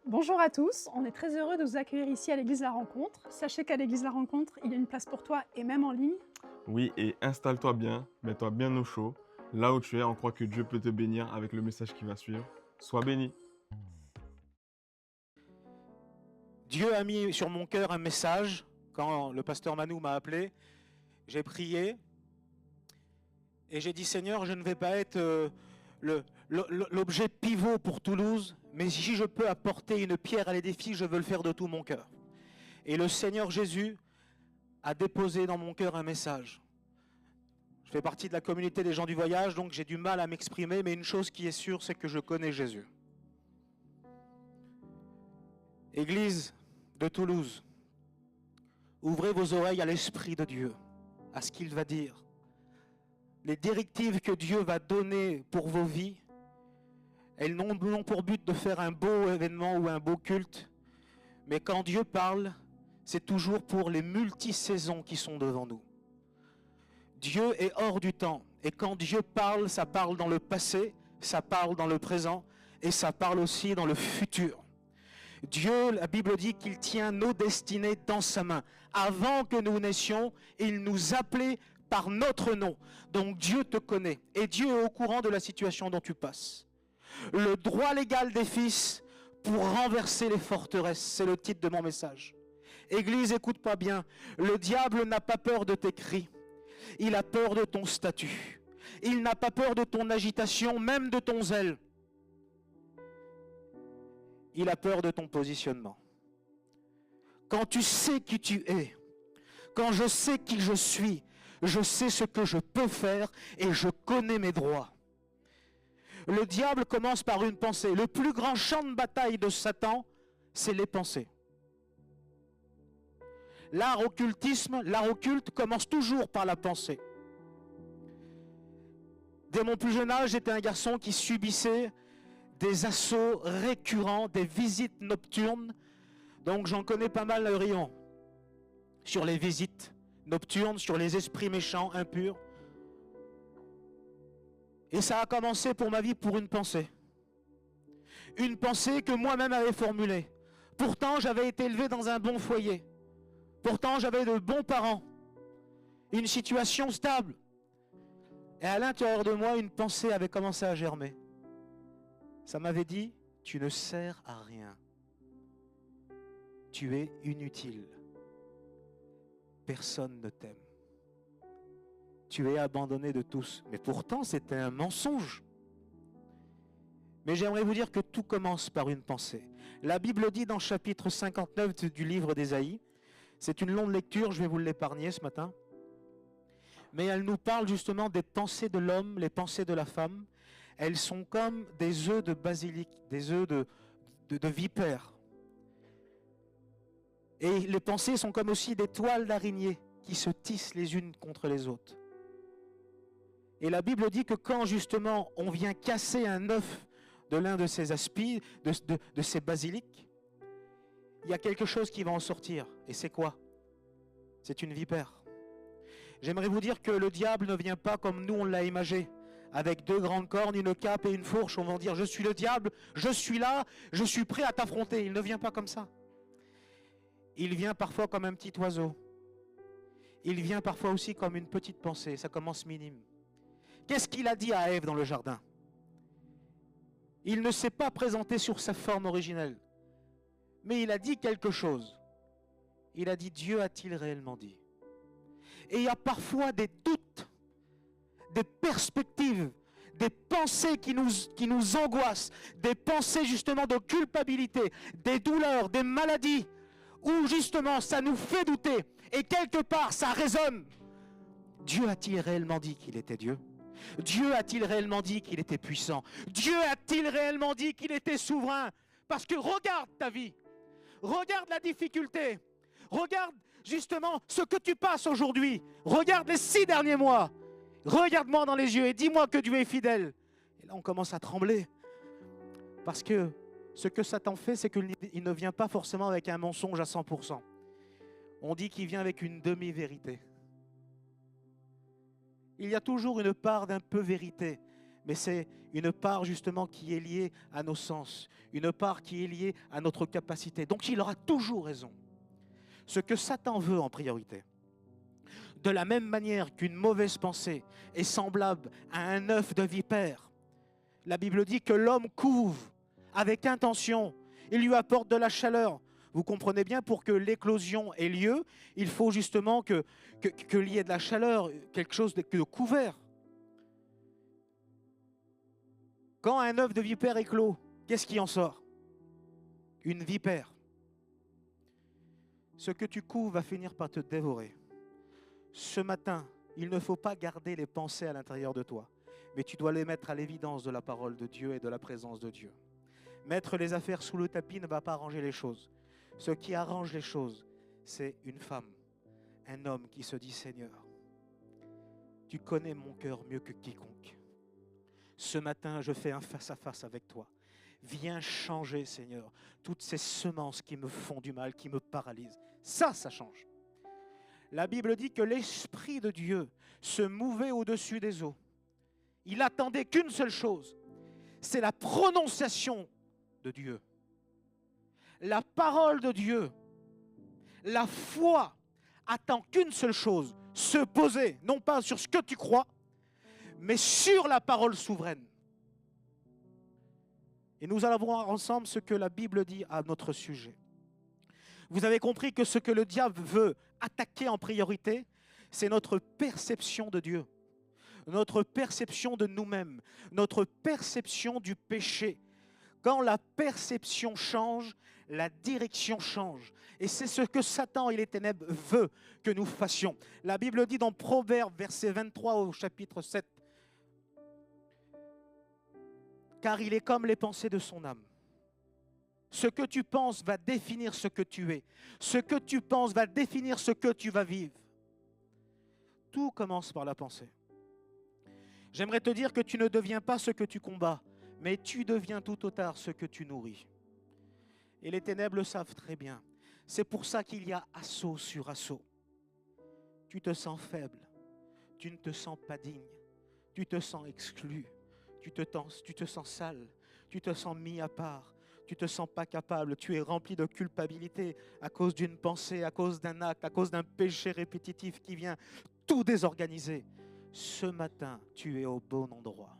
Bonjour à tous, on est très heureux de vous accueillir ici à l'église La Rencontre. Sachez qu'à l'église La Rencontre, il y a une place pour toi et même en ligne. Oui, et installe-toi bien, mets-toi bien au chaud. Là où tu es, on croit que Dieu peut te bénir avec le message qui va suivre. Sois béni. Dieu a mis sur mon cœur un message. Quand le pasteur Manou m'a appelé, j'ai prié et j'ai dit Seigneur, je ne vais pas être l'objet pivot pour Toulouse, mais si je peux apporter une pierre à l'édifice, je veux le faire de tout mon cœur. Et le Seigneur Jésus a déposé dans mon cœur un message. Je fais partie de la communauté des gens du voyage, donc j'ai du mal à m'exprimer, mais une chose qui est sûre, c'est que je connais Jésus. Église de Toulouse, ouvrez vos oreilles à l'Esprit de Dieu, à ce qu'il va dire. Les directives que Dieu va donner pour vos vies, elles n'ont pour but de faire un beau événement ou un beau culte, mais quand Dieu parle, c'est toujours pour les multi-saisons qui sont devant nous. Dieu est hors du temps, et quand Dieu parle, ça parle dans le passé, ça parle dans le présent, et ça parle aussi dans le futur. Dieu, la Bible dit qu'il tient nos destinées dans sa main. Avant que nous naissions, il nous appelait par notre nom. Donc Dieu te connaît et Dieu est au courant de la situation dont tu passes. Le droit légal des fils pour renverser les forteresses, c'est le titre de mon message. Église, écoute-moi bien, le diable n'a pas peur de tes cris, il a peur de ton statut. Il n'a pas peur de ton agitation, même de ton zèle. Il a peur de ton positionnement. Quand tu sais qui tu es, quand je sais qui je suis, je sais ce que je peux faire et je connais mes droits. Le diable commence par une pensée. Le plus grand champ de bataille de Satan, c'est les pensées. L'art occulte commence toujours par la pensée. Dès mon plus jeune âge, j'étais un garçon qui subissait des assauts récurrents, des visites nocturnes. Donc j'en connais pas mal le rayon sur les visites nocturnes, sur les esprits méchants, impurs. Et ça a commencé pour ma vie pour une pensée. Une pensée que moi-même avais formulée. Pourtant, j'avais été élevé dans un bon foyer. Pourtant, j'avais de bons parents. Une situation stable. Et à l'intérieur de moi, une pensée avait commencé à germer. Ça m'avait dit, tu ne sers à rien. Tu es inutile. Personne ne t'aime. Tu es abandonné de tous. Mais pourtant, c'était un mensonge. Mais j'aimerais vous dire que tout commence par une pensée. La Bible dit dans le chapitre 59 du livre d'Ésaïe, c'est une longue lecture, je vais vous l'épargner ce matin, mais elle nous parle justement des pensées de l'homme, les pensées de la femme. Elles sont comme des œufs de basilic, des œufs de vipère. Et les pensées sont comme aussi des toiles d'araignée qui se tissent les unes contre les autres. Et la Bible dit que quand justement on vient casser un œuf de l'un de ces aspis, de ces basiliques, il y a quelque chose qui va en sortir. Et c'est quoi? C'est une vipère. J'aimerais vous dire que le diable ne vient pas comme nous on l'a imagé, avec deux grandes cornes, une cape et une fourche. On va dire je suis le diable, je suis là, je suis prêt à t'affronter. Il ne vient pas comme ça. Il vient parfois comme un petit oiseau. Il vient parfois aussi comme une petite pensée. Ça commence minime. Qu'est-ce qu'il a dit à Ève dans le jardin? Il ne s'est pas présenté sur sa forme originelle. Mais il a dit quelque chose. Il a dit, Dieu a-t-il réellement dit? Et il y a parfois des doutes, des perspectives, des pensées qui nous angoissent, des pensées justement de culpabilité, des douleurs, des maladies, où justement ça nous fait douter. Et quelque part ça résonne. Dieu a-t-il réellement dit qu'il était Dieu? Dieu a-t-il réellement dit qu'il était puissant? Dieu a-t-il réellement dit qu'il était souverain? Parce que regarde ta vie, regarde la difficulté, regarde justement ce que tu passes aujourd'hui, regarde les 6 derniers mois, regarde-moi dans les yeux et dis-moi que Dieu est fidèle. Et là on commence à trembler, parce que ce que Satan fait, c'est qu'il ne vient pas forcément avec un mensonge à 100%. On dit qu'il vient avec une demi-vérité. Il y a toujours une part d'un peu vérité, mais c'est une part justement qui est liée à nos sens, une part qui est liée à notre capacité. Donc il aura toujours raison. Ce que Satan veut en priorité, de la même manière qu'une mauvaise pensée est semblable à un œuf de vipère, la Bible dit que l'homme couve avec intention, il lui apporte de la chaleur. Vous comprenez bien, pour que l'éclosion ait lieu, il faut justement qu'il y ait de la chaleur, quelque chose de couvert. Quand un œuf de vipère éclot, qu'est-ce qui en sort? Une vipère. Ce que tu couves va finir par te dévorer. Ce matin, il ne faut pas garder les pensées à l'intérieur de toi, mais tu dois les mettre à l'évidence de la parole de Dieu et de la présence de Dieu. Mettre les affaires sous le tapis ne va pas arranger les choses. Ce qui arrange les choses, c'est une femme, un homme qui se dit « Seigneur, tu connais mon cœur mieux que quiconque. Ce matin, je fais un face-à-face avec toi. Viens changer, Seigneur, toutes ces semences qui me font du mal, qui me paralysent. » Ça change. La Bible dit que l'Esprit de Dieu se mouvait au-dessus des eaux. Il attendait qu'une seule chose, c'est la prononciation de Dieu. La parole de Dieu, la foi attend qu'une seule chose, se poser, non pas sur ce que tu crois, mais sur la parole souveraine. Et nous allons voir ensemble ce que la Bible dit à notre sujet. Vous avez compris que ce que le diable veut attaquer en priorité, c'est notre perception de Dieu, notre perception de nous-mêmes, notre perception du péché. Quand la perception change, la direction change. Et c'est ce que Satan et les ténèbres veulent que nous fassions. La Bible dit dans Proverbes, verset 23 au chapitre 7, « Car il est comme les pensées de son âme. Ce que tu penses va définir ce que tu es. Ce que tu penses va définir ce que tu vas vivre. » Tout commence par la pensée. J'aimerais te dire que tu ne deviens pas ce que tu combats, mais tu deviens tout au tard ce que tu nourris. Et les ténèbres le savent très bien. C'est pour ça qu'il y a assaut sur assaut. Tu te sens faible, tu ne te sens pas digne, tu te sens exclu, tu te sens sale, tu te sens mis à part, tu ne te sens pas capable, tu es rempli de culpabilité à cause d'une pensée, à cause d'un acte, à cause d'un péché répétitif qui vient tout désorganiser. Ce matin, tu es au bon endroit.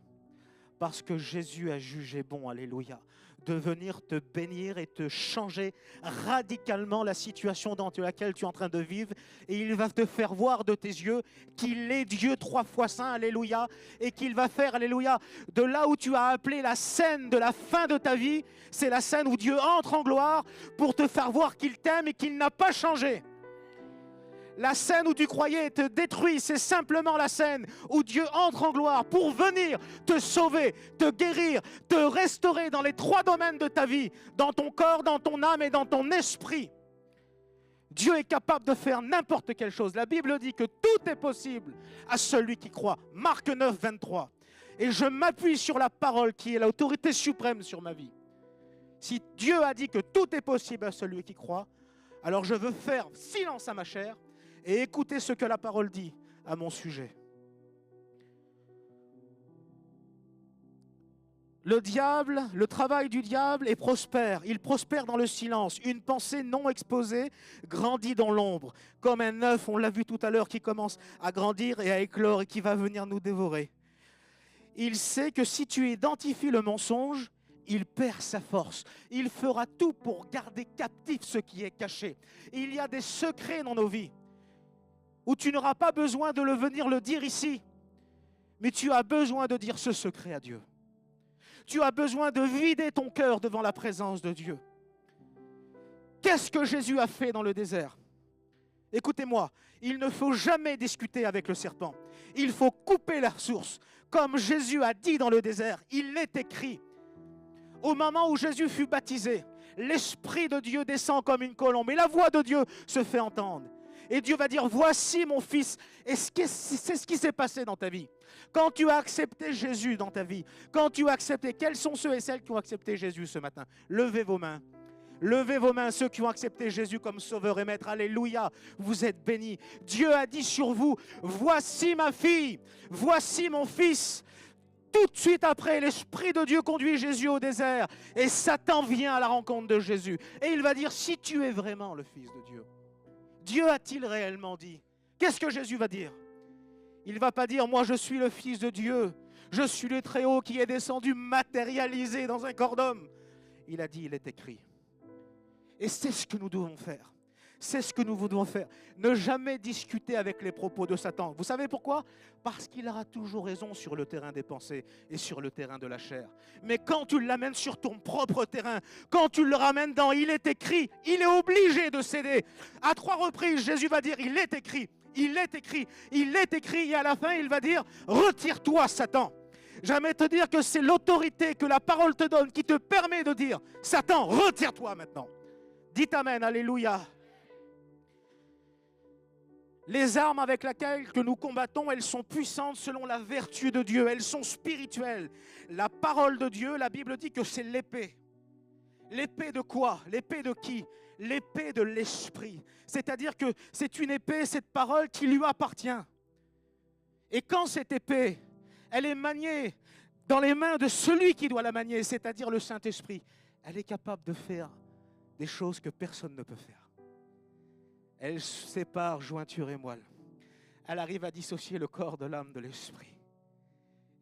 Parce que Jésus a jugé bon, alléluia, de venir te bénir et te changer radicalement la situation dans laquelle tu es en train de vivre. Et il va te faire voir de tes yeux qu'il est Dieu 3 fois saint, alléluia, et qu'il va faire, alléluia, de là où tu as appelé la scène de la fin de ta vie, c'est la scène où Dieu entre en gloire pour te faire voir qu'il t'aime et qu'il n'a pas changé. La scène où tu croyais être détruit, c'est simplement la scène où Dieu entre en gloire pour venir te sauver, te guérir, te restaurer dans les 3 domaines de ta vie, dans ton corps, dans ton âme et dans ton esprit. Dieu est capable de faire n'importe quelle chose. La Bible dit que tout est possible à celui qui croit. Marc 9, 23. Et je m'appuie sur la parole qui est l'autorité suprême sur ma vie. Si Dieu a dit que tout est possible à celui qui croit, alors je veux faire silence à ma chair et écoutez ce que la parole dit à mon sujet. Le diable, le travail du diable est prospère. Il prospère dans le silence. Une pensée non exposée grandit dans l'ombre. Comme un œuf, on l'a vu tout à l'heure, qui commence à grandir et à éclore et qui va venir nous dévorer. Il sait que si tu identifies le mensonge, il perd sa force. Il fera tout pour garder captif ce qui est caché. Il y a des secrets dans nos vies où tu n'auras pas besoin de venir le dire ici, mais tu as besoin de dire ce secret à Dieu. Tu as besoin de vider ton cœur devant la présence de Dieu. Qu'est-ce que Jésus a fait dans le désert? Écoutez-moi, il ne faut jamais discuter avec le serpent. Il faut couper la source. Comme Jésus a dit dans le désert, il est écrit. Au moment où Jésus fut baptisé, l'Esprit de Dieu descend comme une colombe et la voix de Dieu se fait entendre. Et Dieu va dire, voici mon fils. Et c'est ce qui s'est passé dans ta vie. Quand tu as accepté Jésus dans ta vie, quand tu as accepté, quels sont ceux et celles qui ont accepté Jésus ce matin? Levez vos mains. Levez vos mains, ceux qui ont accepté Jésus comme sauveur et maître. Alléluia, vous êtes bénis. Dieu a dit sur vous, voici ma fille, voici mon fils. Tout de suite après, l'Esprit de Dieu conduit Jésus au désert et Satan vient à la rencontre de Jésus. Et il va dire, si tu es vraiment le Fils de Dieu, Dieu a-t-il réellement dit? Qu'est-ce que Jésus va dire? Il ne va pas dire, moi je suis le Fils de Dieu, je suis le Très-Haut qui est descendu matérialisé dans un corps d'homme. Il a dit, il est écrit. Et c'est ce que nous devons faire. C'est ce que nous devons faire. Ne jamais discuter avec les propos de Satan. Vous savez pourquoi? Parce qu'il aura toujours raison sur le terrain des pensées et sur le terrain de la chair. Mais quand tu l'amènes sur ton propre terrain, quand tu le ramènes dans « il est écrit », il est obligé de céder. À 3 reprises, Jésus va dire « il est écrit ». Il est écrit, il est écrit, et à la fin, il va dire « retire-toi, Satan ». J'aimerais te dire que c'est l'autorité que la parole te donne qui te permet de dire « Satan, retire-toi maintenant ». Dites Amen, alléluia. Les armes avec lesquelles que nous combattons, elles sont puissantes selon la vertu de Dieu, elles sont spirituelles. La parole de Dieu, la Bible dit que c'est l'épée. L'épée de quoi? L'épée de qui? L'épée de l'esprit. C'est-à-dire que c'est une épée, cette parole, qui lui appartient. Et quand cette épée, elle est maniée dans les mains de celui qui doit la manier, c'est-à-dire le Saint-Esprit, elle est capable de faire des choses que personne ne peut faire. Elle sépare jointure et moelle. Elle arrive à dissocier le corps de l'âme de l'esprit.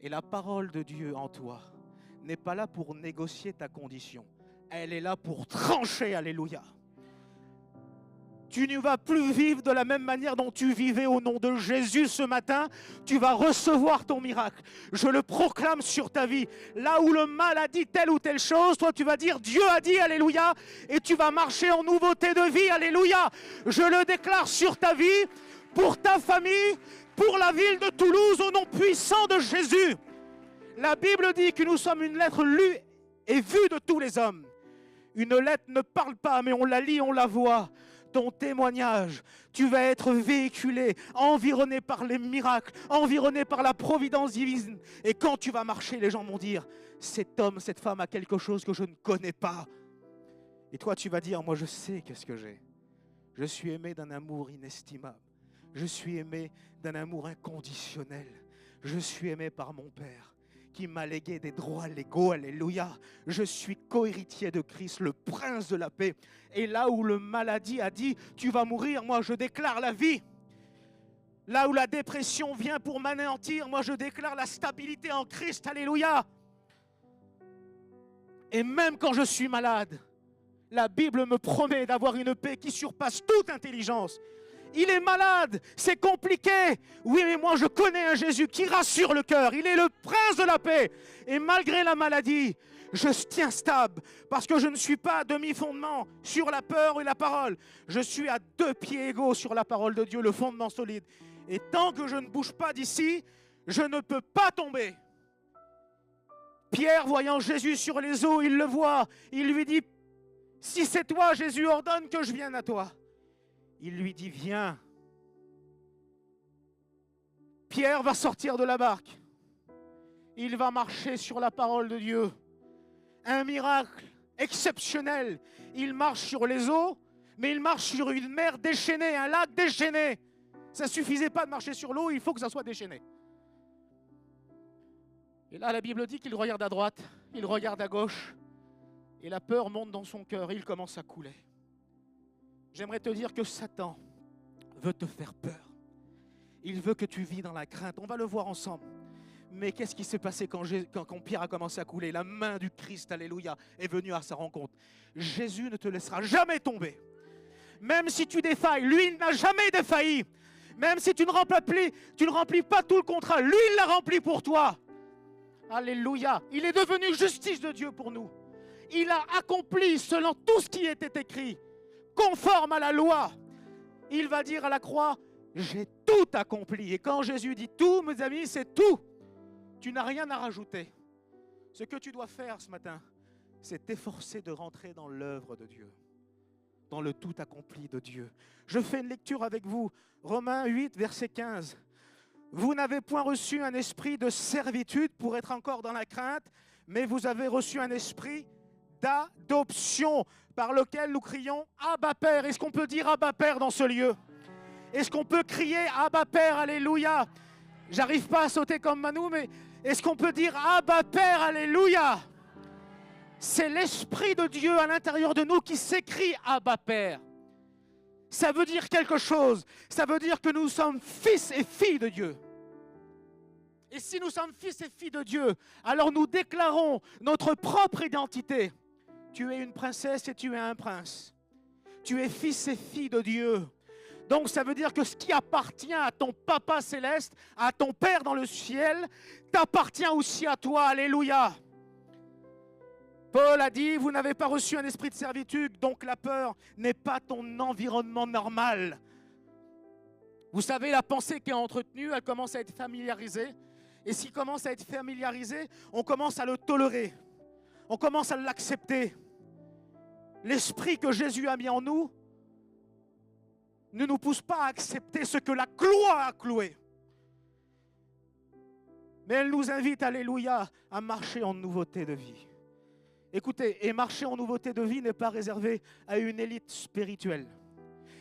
Et la parole de Dieu en toi n'est pas là pour négocier ta condition. Elle est là pour trancher, alléluia. Tu ne vas plus vivre de la même manière dont tu vivais au nom de Jésus ce matin. Tu vas recevoir ton miracle. Je le proclame sur ta vie. Là où le mal a dit telle ou telle chose, toi tu vas dire Dieu a dit, alléluia. Et tu vas marcher en nouveauté de vie, alléluia. Je le déclare sur ta vie, pour ta famille, pour la ville de Toulouse, au nom puissant de Jésus. La Bible dit que nous sommes une lettre lue et vue de tous les hommes. Une lettre ne parle pas, mais on la lit, on la voit. Ton témoignage, tu vas être véhiculé, environné par les miracles, environné par la providence divine. Et quand tu vas marcher, les gens vont dire, cet homme, cette femme a quelque chose que je ne connais pas. Et toi, tu vas dire, moi je sais qu'est-ce que j'ai. Je suis aimé d'un amour inestimable. Je suis aimé d'un amour inconditionnel. Je suis aimé par mon Père, qui m'a légué des droits légaux, alléluia. Je suis co-héritier de Christ, le prince de la paix. Et là où le maladie a dit, tu vas mourir, moi je déclare la vie. Là où la dépression vient pour m'anéantir, moi je déclare la stabilité en Christ, alléluia. Et même quand je suis malade, la Bible me promet d'avoir une paix qui surpasse toute intelligence. Il est malade, c'est compliqué. Oui, mais moi je connais un Jésus qui rassure le cœur. Il est le prince de la paix. Et malgré la maladie, je tiens stable parce que je ne suis pas à demi-fondement sur la peur et la parole. Je suis à 2 pieds égaux sur la parole de Dieu, le fondement solide. Et tant que je ne bouge pas d'ici, je ne peux pas tomber. Pierre, voyant Jésus sur les eaux, il le voit. Il lui dit, si c'est toi, Jésus, ordonne que je vienne à toi. Il lui dit, viens. Pierre va sortir de la barque. Il va marcher sur la parole de Dieu. Un miracle exceptionnel. Il marche sur les eaux, mais il marche sur une mer déchaînée, un lac déchaîné. Ça ne suffisait pas de marcher sur l'eau, il faut que ça soit déchaîné. Et là, la Bible dit qu'il regarde à droite, il regarde à gauche, et la peur monte dans son cœur, et il commence à couler. J'aimerais te dire que Satan veut te faire peur. Il veut que tu vis dans la crainte. On va le voir ensemble. Mais qu'est-ce qui s'est passé quand Pierre a commencé à couler? La main du Christ, alléluia, est venue à sa rencontre. Jésus ne te laissera jamais tomber. Même si tu défailles, lui, il n'a jamais défailli. Même si tu ne remplis pas tout le contrat, lui, il l'a rempli pour toi. Alléluia. Il est devenu justice de Dieu pour nous. Il a accompli selon tout ce qui était écrit, conforme à la loi. Il va dire à la croix, j'ai tout accompli. Et quand Jésus dit tout, mes amis, c'est tout. Tu n'as rien à rajouter. Ce que tu dois faire ce matin, c'est t'efforcer de rentrer dans l'œuvre de Dieu, dans le tout accompli de Dieu. Je fais une lecture avec vous. Romains 8, verset 15. Vous n'avez point reçu un esprit de servitude pour être encore dans la crainte, mais vous avez reçu un esprit d'adoption par lequel nous crions Abba Père. Est-ce qu'on peut dire Abba Père dans ce lieu? Est-ce qu'on peut crier Abba Père, alléluia? J'arrive pas à sauter comme Manu, mais Est-ce qu'on peut dire Abba Père, alléluia? C'est l'Esprit de Dieu à l'intérieur de nous qui s'écrit Abba Père. Ça veut dire quelque chose. Ça veut dire que nous sommes fils et filles de Dieu. Et si nous sommes fils et filles de Dieu, alors nous déclarons notre propre identité. Tu es une princesse et tu es un prince. Tu es fils et fille de Dieu. Donc ça veut dire que ce qui appartient à ton Papa céleste, à ton Père dans le ciel, t'appartient aussi à toi. Alléluia. Paul a dit, vous n'avez pas reçu un esprit de servitude, donc la peur n'est pas ton environnement normal. Vous savez, la pensée qui est entretenue, elle commence à être familiarisée. Et s'il commence à être familiarisé, on commence à le tolérer. On commence à l'accepter. L'esprit que Jésus a mis en nous ne nous pousse pas à accepter ce que la gloire a cloué. Mais elle nous invite, alléluia, à marcher en nouveauté de vie. Écoutez, et marcher en nouveauté de vie n'est pas réservé à une élite spirituelle.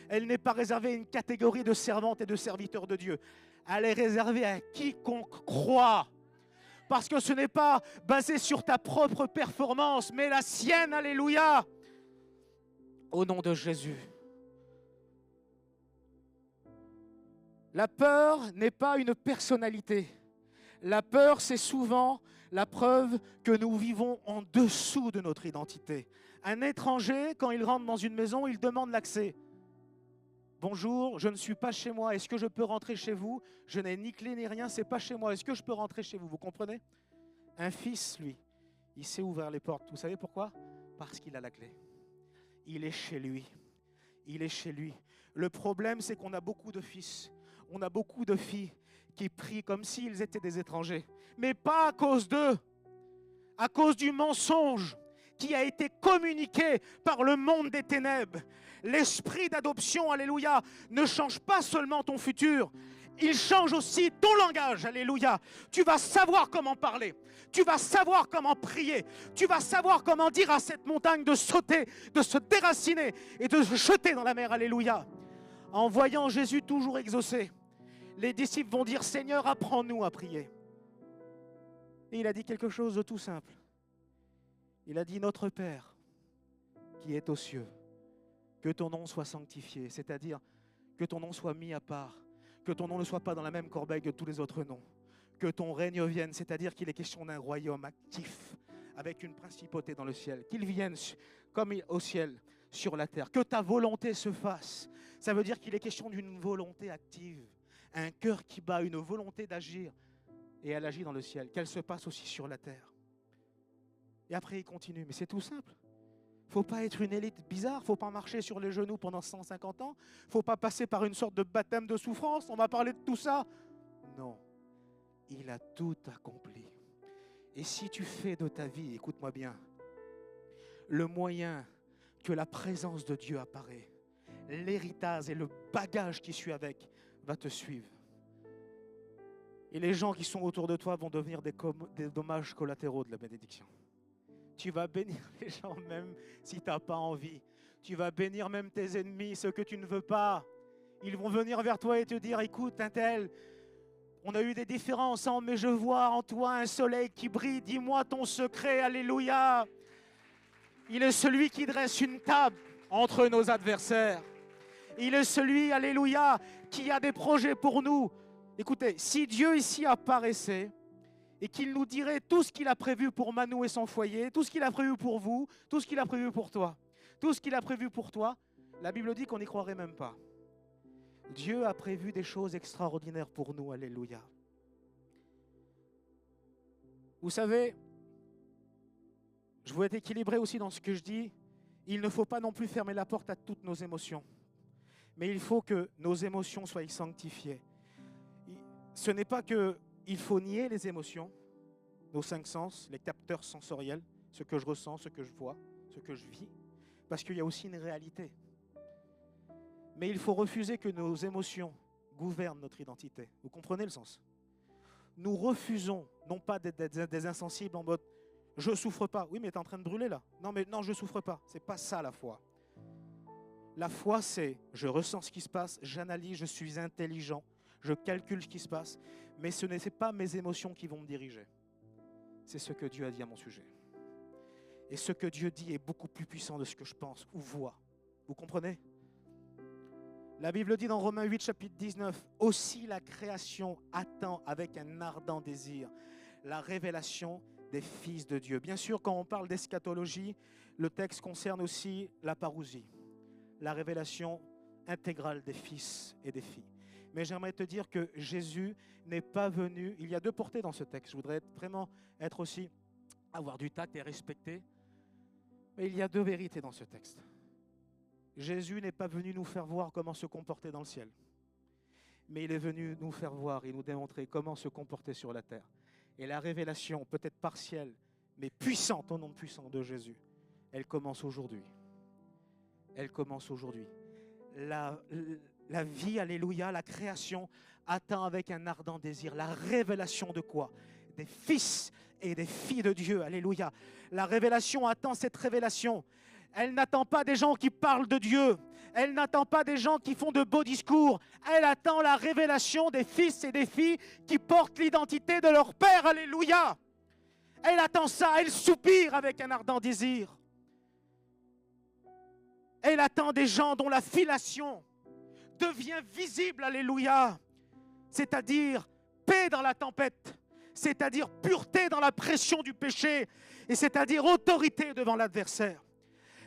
Elle n'est pas réservée à une catégorie de servantes et de serviteurs de Dieu. Elle est réservée à quiconque croit. Parce que ce n'est pas basé sur ta propre performance, mais la sienne, alléluia. Au nom de Jésus. La peur n'est pas une personnalité. La peur, c'est souvent la preuve que nous vivons en dessous de notre identité. Un étranger, quand il rentre dans une maison, il demande l'accès. Bonjour, je ne suis pas chez moi. Est-ce que je peux rentrer chez vous? Je n'ai ni clé ni rien, c'est pas chez moi. Est-ce que je peux rentrer chez vous? Vous comprenez? Un fils, lui, il sait ouvrir les portes. Vous savez pourquoi? Parce qu'il a la clé. Il est chez lui. Il est chez lui. Le problème, c'est qu'on a beaucoup de fils. On a beaucoup de filles qui prient comme s'ils étaient des étrangers. Mais pas à cause d'eux. À cause du mensonge qui a été communiqué par le monde des ténèbres. L'esprit d'adoption, alléluia, ne change pas seulement ton futur. Il change aussi ton langage, alléluia. Tu vas savoir comment parler. Tu vas savoir comment prier. Tu vas savoir comment dire à cette montagne de sauter, de se déraciner et de se jeter dans la mer, alléluia. En voyant Jésus toujours exaucé, les disciples vont dire, Seigneur, apprends-nous à prier. Et il a dit quelque chose de tout simple. Il a dit, notre Père qui est aux cieux, que ton nom soit sanctifié, c'est-à-dire que ton nom soit mis à part, que ton nom ne soit pas dans la même corbeille que tous les autres noms, que ton règne vienne, c'est-à-dire qu'il est question d'un royaume actif, avec une principauté dans le ciel, qu'il vienne comme au ciel, sur la terre, que ta volonté se fasse. Ça veut dire qu'il est question d'une volonté active, un cœur qui bat, une volonté d'agir, et elle agit dans le ciel, qu'elle se passe aussi sur la terre. Et après il continue, mais c'est tout simple. Il ne faut pas être une élite bizarre, il ne faut pas marcher sur les genoux pendant 150 ans, il ne faut pas passer par une sorte de baptême de souffrance, on va parler de tout ça. Non, il a tout accompli. Et si tu fais de ta vie, écoute-moi bien, le moyen que la présence de Dieu apparaît, l'héritage et le bagage qui suit avec va te suivre. Et les gens qui sont autour de toi vont devenir des dommages collatéraux de la bénédiction. Tu vas bénir les gens même si tu n'as pas envie. Tu vas bénir même tes ennemis, ceux que tu ne veux pas. Ils vont venir vers toi et te dire, écoute, un tel, on a eu des différends ensemble, mais je vois en toi un soleil qui brille. Dis-moi ton secret, alléluia. Il est celui qui dresse une table entre nos adversaires. Il est celui, alléluia, qui a des projets pour nous. Écoutez, si Dieu ici apparaissait, et qu'il nous dirait tout ce qu'il a prévu pour Manu et son foyer, tout ce qu'il a prévu pour vous, tout ce qu'il a prévu pour toi. Tout ce qu'il a prévu pour toi, la Bible dit qu'on n'y croirait même pas. Dieu a prévu des choses extraordinaires pour nous, alléluia. Vous savez, je veux être équilibré aussi dans ce que je dis. Il ne faut pas non plus fermer la porte à toutes nos émotions. Mais il faut que nos émotions soient sanctifiées. Ce n'est pas qu'il faut nier les émotions, nos 5 sens, les capteurs sensoriels, ce que je ressens, ce que je vois, ce que je vis, parce qu'il y a aussi une réalité. Mais il faut refuser que nos émotions gouvernent notre identité. Vous comprenez le sens? Nous refusons, non pas des insensibles en mode « je ne souffre pas ». Oui, mais tu es en train de brûler là. Non, mais non, je ne souffre pas. Ce n'est pas ça la foi. La foi, c'est je ressens ce qui se passe, j'analyse, je suis intelligent, je calcule ce qui se passe, mais ce n'est pas mes émotions qui vont me diriger. c'est ce que Dieu a dit à mon sujet. Et ce que Dieu dit est beaucoup plus puissant de ce que je pense ou vois. Vous comprenez? La Bible dit dans Romains 8, chapitre 19, « Aussi la création attend avec un ardent désir la révélation des fils de Dieu. » Bien sûr, quand on parle d'eschatologie, le texte concerne aussi la parousie, la révélation intégrale des fils et des filles. Mais j'aimerais te dire que Jésus n'est pas venu... Il y a deux portées dans ce texte. Je voudrais vraiment être aussi, avoir du tact et respecter. Mais il y a deux vérités dans ce texte. Jésus n'est pas venu nous faire voir comment se comporter dans le ciel. Mais il est venu nous faire voir et nous démontrer comment se comporter sur la terre. Et la révélation, peut-être partielle, mais puissante au nom puissant de Jésus, elle commence aujourd'hui. Elle commence aujourd'hui. La vie, alléluia, la création attend avec un ardent désir la révélation de quoi? Des fils et des filles de Dieu, alléluia. La révélation attend cette révélation. Elle n'attend pas des gens qui parlent de Dieu. Elle n'attend pas des gens qui font de beaux discours. Elle attend la révélation des fils et des filles qui portent l'identité de leur Père, alléluia. Elle attend ça, elle soupire avec un ardent désir. Elle attend des gens dont la filiation devient visible, alléluia. C'est-à-dire paix dans la tempête, c'est-à-dire pureté dans la pression du péché, et c'est-à-dire autorité devant l'adversaire.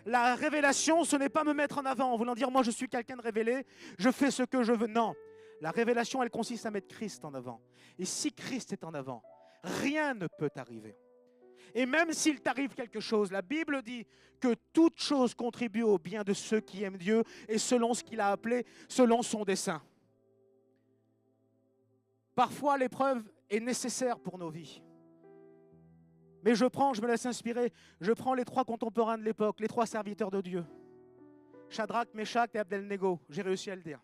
La révélation, ce n'est pas me mettre en avant, en voulant dire, moi je suis quelqu'un de révélé, je fais ce que je veux. Non, la révélation, elle consiste à mettre Christ en avant. Et si Christ est en avant, rien ne peut t'arriver. Et même s'il t'arrive quelque chose, la Bible dit que toute chose contribue au bien de ceux qui aiment Dieu et selon ce qu'il a appelé, selon son dessein. Parfois, l'épreuve est nécessaire pour nos vies. Mais je me laisse inspirer, je prends les trois contemporains de l'époque, les trois serviteurs de Dieu. Shadrach, Meshach et Abednego, j'ai réussi à le dire.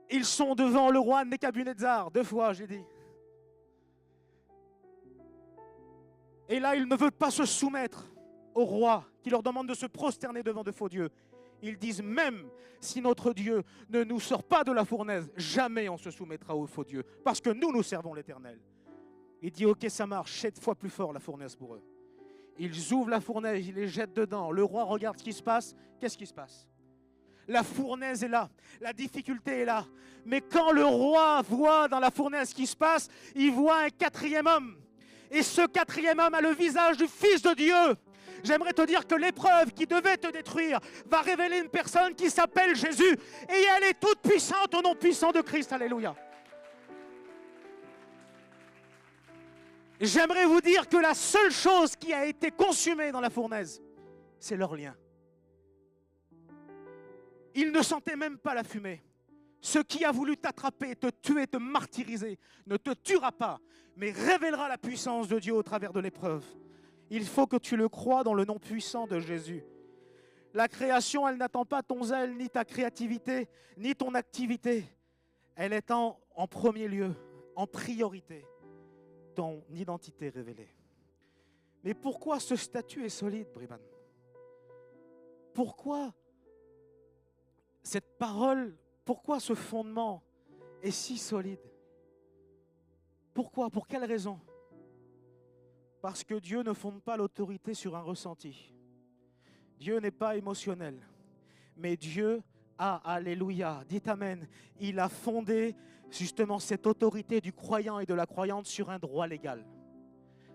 Ils sont devant le roi Nebuchadnezzar, 2 fois j'ai dit. Et là, ils ne veulent pas se soumettre au roi qui leur demande de se prosterner devant de faux dieux. Ils disent même si notre Dieu ne nous sort pas de la fournaise, jamais on se soumettra aux faux dieux, parce que nous servons l'Éternel. Il dit ok, ça marche, 7 fois plus fort la fournaise pour eux. Ils ouvrent la fournaise, ils les jettent dedans. Le roi regarde ce qui se passe. Qu'est-ce qui se passe? La fournaise est là, la difficulté est là. Mais quand le roi voit dans la fournaise ce qui se passe, il voit un 4e homme. Et ce 4e homme a le visage du Fils de Dieu. J'aimerais te dire que l'épreuve qui devait te détruire va révéler une personne qui s'appelle Jésus. Et elle est toute puissante au nom puissant de Christ. Alléluia. J'aimerais vous dire que la seule chose qui a été consumée dans la fournaise, c'est leur lien. Ils ne sentaient même pas la fumée. Ce qui a voulu t'attraper, te tuer, te martyriser, ne te tuera pas, mais révélera la puissance de Dieu au travers de l'épreuve. Il faut que tu le crois dans le nom puissant de Jésus. La création, elle n'attend pas ton zèle, ni ta créativité, ni ton activité. Elle est en premier lieu, en priorité, ton identité révélée. Mais pourquoi ce statut est solide, Briban? Pourquoi cette parole, pourquoi ce fondement est si solide? Pourquoi? Pour quelle raison? Parce que Dieu ne fonde pas l'autorité sur un ressenti. Dieu n'est pas émotionnel. Mais Dieu a, alléluia, dites amen, il a fondé justement cette autorité du croyant et de la croyante sur un droit légal.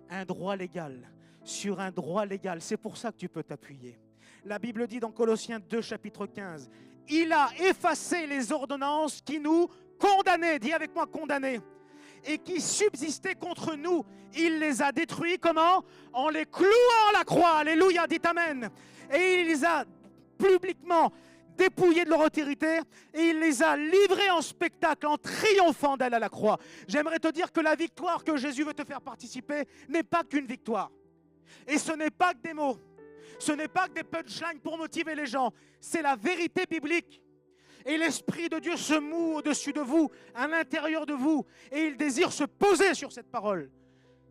Un droit légal, sur un droit légal. C'est pour ça que tu peux t'appuyer. La Bible dit dans Colossiens 2, chapitre 15, « Il a effacé les ordonnances qui nous condamnaient. » Dis avec moi, condamnaient. Et qui subsistaient contre nous. Il les a détruits, comment? En les clouant à la croix. Alléluia, dites amen. Et il les a publiquement dépouillés de leur autorité et il les a livrés en spectacle, en triomphant d'elle à la croix. J'aimerais te dire que la victoire que Jésus veut te faire participer n'est pas qu'une victoire. Et ce n'est pas que des mots. Ce n'est pas que des punchlines pour motiver les gens. C'est la vérité biblique. Et l'Esprit de Dieu se moue au-dessus de vous, à l'intérieur de vous. Et il désire se poser sur cette parole.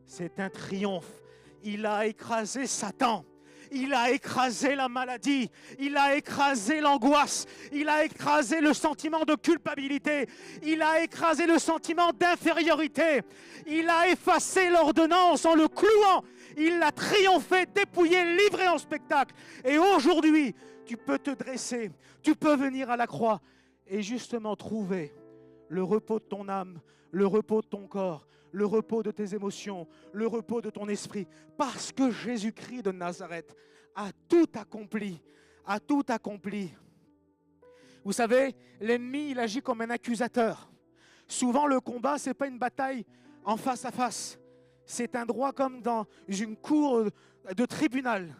C'est un triomphe. Il a écrasé Satan. Il a écrasé la maladie, il a écrasé l'angoisse, il a écrasé le sentiment de culpabilité, il a écrasé le sentiment d'infériorité, il a effacé l'ordonnance en le clouant, il l'a triomphé, dépouillé, livré en spectacle. Et aujourd'hui, tu peux te dresser, tu peux venir à la croix et justement trouver le repos de ton âme, le repos de ton corps, le repos de tes émotions, le repos de ton esprit, parce que Jésus-Christ de Nazareth a tout accompli, a tout accompli. Vous savez, l'ennemi, il agit comme un accusateur. Souvent, le combat, ce n'est pas une bataille en face à face. C'est un droit comme dans une cour de tribunal,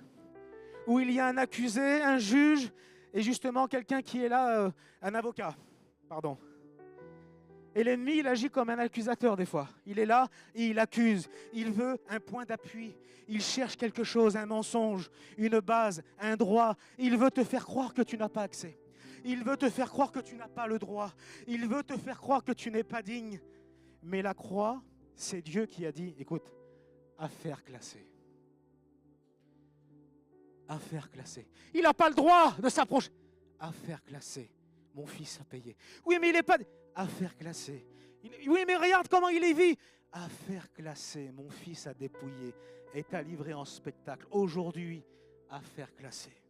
où il y a un accusé, un juge, et justement quelqu'un qui est là, un avocat. Pardon. Et l'ennemi, il agit comme un accusateur des fois. Il est là et il accuse. Il veut un point d'appui. Il cherche quelque chose, un mensonge, une base, un droit. Il veut te faire croire que tu n'as pas accès. Il veut te faire croire que tu n'as pas le droit. Il veut te faire croire que tu n'es pas digne. Mais la croix, c'est Dieu qui a dit, écoute, affaire classée. Affaire classée. Il n'a pas le droit de s'approcher. Affaire classée. Mon fils a payé. Oui, mais il n'est pas... Affaire classée. Oui, mais regarde comment il est vit. Affaire classée. Mon fils a dépouillé et t'a livré en spectacle. Aujourd'hui, affaire classée.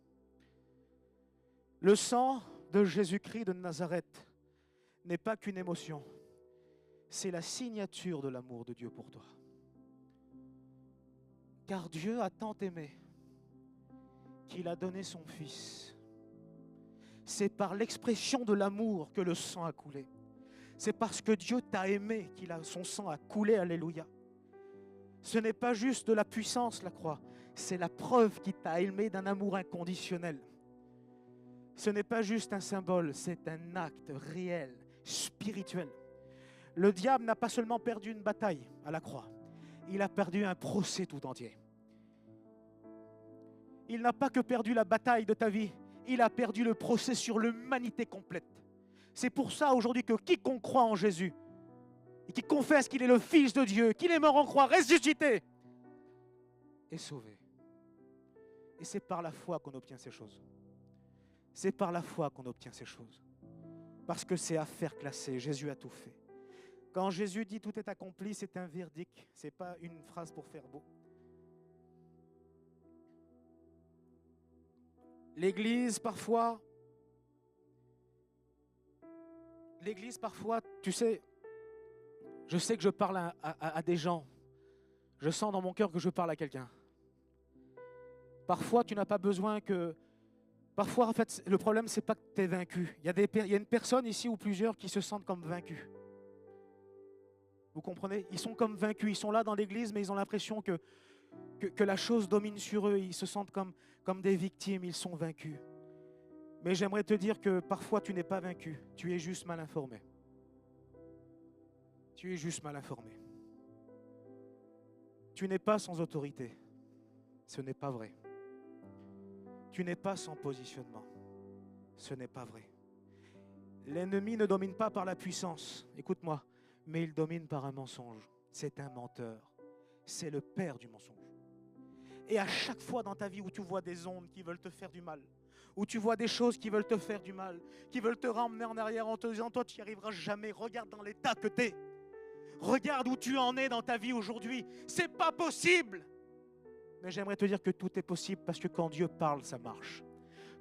Le sang de Jésus-Christ de Nazareth n'est pas qu'une émotion. C'est la signature de l'amour de Dieu pour toi. Car Dieu a tant aimé qu'il a donné son Fils. C'est par l'expression de l'amour que le sang a coulé. C'est parce que Dieu t'a aimé son sang a coulé, alléluia. Ce n'est pas juste de la puissance, la croix. C'est la preuve qu'il t'a aimé d'un amour inconditionnel. Ce n'est pas juste un symbole, c'est un acte réel, spirituel. Le diable n'a pas seulement perdu une bataille à la croix, il a perdu un procès tout entier. Il n'a pas que perdu la bataille de ta vie, il a perdu le procès sur l'humanité complète. C'est pour ça aujourd'hui que quiconque croit en Jésus et qui confesse qu'il est le Fils de Dieu, qu'il est mort en croix, ressuscité, est sauvé. Et c'est par la foi qu'on obtient ces choses. C'est par la foi qu'on obtient ces choses. Parce que c'est affaire classée, Jésus a tout fait. Quand Jésus dit tout est accompli, c'est un verdict, ce n'est pas une phrase pour faire beau. L'Église, parfois, tu sais, je sais que je parle à des gens. Je sens dans mon cœur que je parle à quelqu'un. Parfois, tu n'as pas besoin que... Parfois, en fait, le problème, ce n'est pas que tu es vaincu. Il y a une personne ici ou plusieurs qui se sentent comme vaincus. Vous comprenez? Ils sont comme vaincus. Ils sont là dans l'église, mais ils ont l'impression que la chose domine sur eux. Ils se sentent comme des victimes. Ils sont vaincus. Mais j'aimerais te dire que parfois, tu n'es pas vaincu. Tu es juste mal informé. Tu es juste mal informé. Tu n'es pas sans autorité. Ce n'est pas vrai. Tu n'es pas sans positionnement. Ce n'est pas vrai. L'ennemi ne domine pas par la puissance. Écoute-moi. Mais il domine par un mensonge. C'est un menteur. C'est le père du mensonge. Et à chaque fois dans ta vie où tu vois des ondes qui veulent te faire du mal, où tu vois des choses qui veulent te faire du mal, qui veulent te ramener en arrière en te disant, toi tu n'y arriveras jamais, regarde dans l'état que tu es. Regarde où tu en es dans ta vie aujourd'hui. C'est pas possible. Mais j'aimerais te dire que tout est possible parce que quand Dieu parle, ça marche.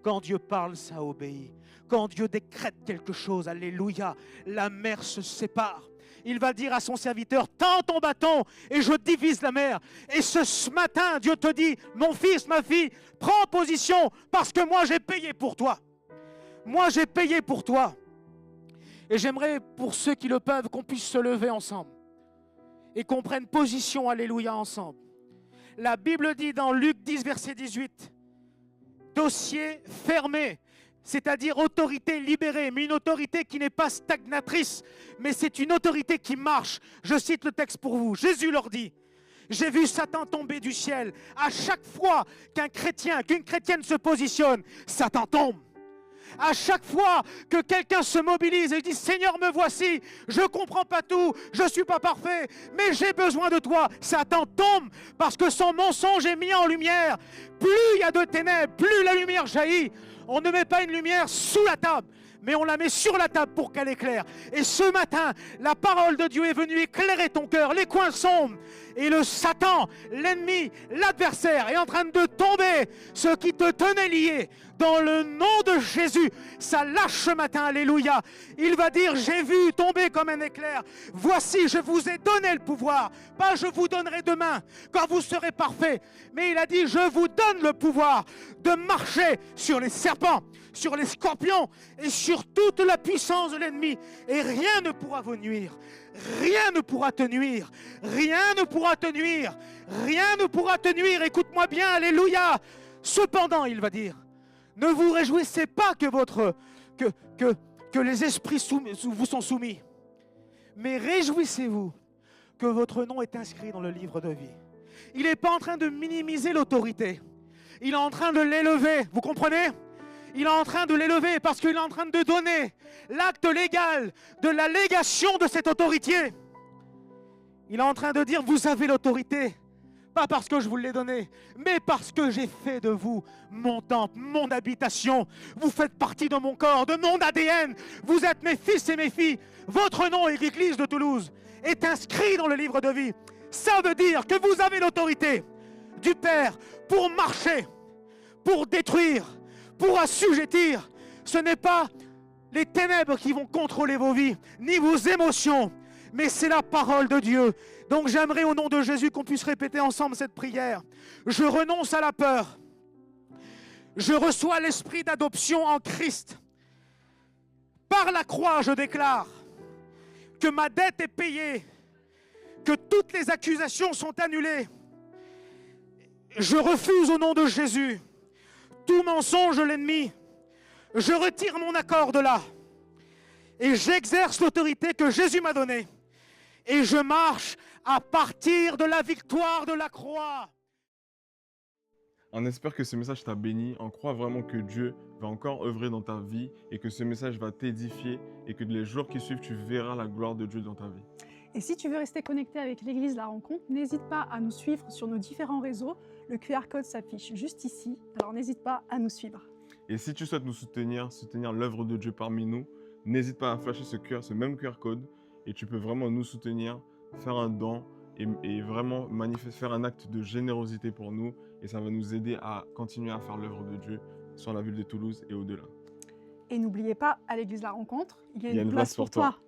Quand Dieu parle, ça obéit. Quand Dieu décrète quelque chose, alléluia, la mer se sépare. Il va dire à son serviteur, tends ton bâton et je divise la mer. Et ce matin, Dieu te dit, mon fils, ma fille, prends position parce que moi j'ai payé pour toi. Moi j'ai payé pour toi. Et j'aimerais, pour ceux qui le peuvent, qu'on puisse se lever ensemble et qu'on prenne position, alléluia, ensemble. La Bible dit dans Luc 10, verset 18, dossier fermé. C'est-à-dire autorité libérée, mais une autorité qui n'est pas stagnatrice, mais c'est une autorité qui marche. Je cite le texte pour vous. Jésus leur dit, j'ai vu Satan tomber du ciel. À chaque fois qu'un chrétien, qu'une chrétienne se positionne, Satan tombe. À chaque fois que quelqu'un se mobilise et dit « Seigneur, me voici, je ne comprends pas tout, je ne suis pas parfait, mais j'ai besoin de toi », Satan tombe parce que son mensonge est mis en lumière. Plus il y a de ténèbres, plus la lumière jaillit. On ne met pas une lumière sous la table, mais on la met sur la table pour qu'elle éclaire. Et ce matin, la parole de Dieu est venue éclairer ton cœur, les coins sombres. Et le Satan, l'ennemi, l'adversaire est en train de tomber. Ce qui te tenait lié, dans le nom de Jésus, ça lâche ce matin, alléluia. Il va dire, j'ai vu tomber comme un éclair. Voici, je vous ai donné le pouvoir. Pas je vous donnerai demain, quand vous serez parfait. Mais il a dit, je vous donne le pouvoir de marcher sur les serpents, sur les scorpions et sur toute la puissance de l'ennemi. Et rien ne pourra vous nuire. Rien ne pourra te nuire. Rien ne pourra te nuire. Rien ne pourra te nuire. Écoute-moi bien, alléluia. Cependant, il va dire, ne vous réjouissez pas que les esprits vous sont soumis. Mais réjouissez-vous que votre nom est inscrit dans le livre de vie. Il n'est pas en train de minimiser l'autorité. Il est en train de l'élever. Vous comprenez ? Il est en train de l'élever parce qu'il est en train de donner l'acte légal de la légation de cette autorité. Il est en train de dire, vous avez l'autorité, pas parce que je vous l'ai donnée, mais parce que j'ai fait de vous mon temple, mon habitation. Vous faites partie de mon corps, de mon ADN. Vous êtes mes fils et mes filles. Votre nom, l'Église de Toulouse, est inscrit dans le livre de vie. Ça veut dire que vous avez l'autorité du Père pour marcher, pour détruire, pour assujettir. Ce n'est pas les ténèbres qui vont contrôler vos vies, ni vos émotions, mais c'est la parole de Dieu. Donc j'aimerais au nom de Jésus qu'on puisse répéter ensemble cette prière. Je renonce à la peur. Je reçois l'esprit d'adoption en Christ. Par la croix, je déclare que ma dette est payée, que toutes les accusations sont annulées. Je refuse au nom de Jésus tout mensonge de l'ennemi. Je retire mon accord de là. Et j'exerce l'autorité que Jésus m'a donnée. Et je marche à partir de la victoire de la croix. On espère que ce message t'a béni. On croit vraiment que Dieu va encore œuvrer dans ta vie et que ce message va t'édifier et que les jours qui suivent, tu verras la gloire de Dieu dans ta vie. Et si tu veux rester connecté avec l'Église La Rencontre, n'hésite pas à nous suivre sur nos différents réseaux. Le QR code s'affiche juste ici, alors n'hésite pas à nous suivre. Et si tu souhaites nous soutenir l'œuvre de Dieu parmi nous, n'hésite pas à flasher ce même QR code et tu peux vraiment nous soutenir, faire un don et vraiment faire un acte de générosité pour nous et ça va nous aider à continuer à faire l'œuvre de Dieu sur la ville de Toulouse et au-delà. Et n'oubliez pas, à l'Église La Rencontre, il y a une place pour toi.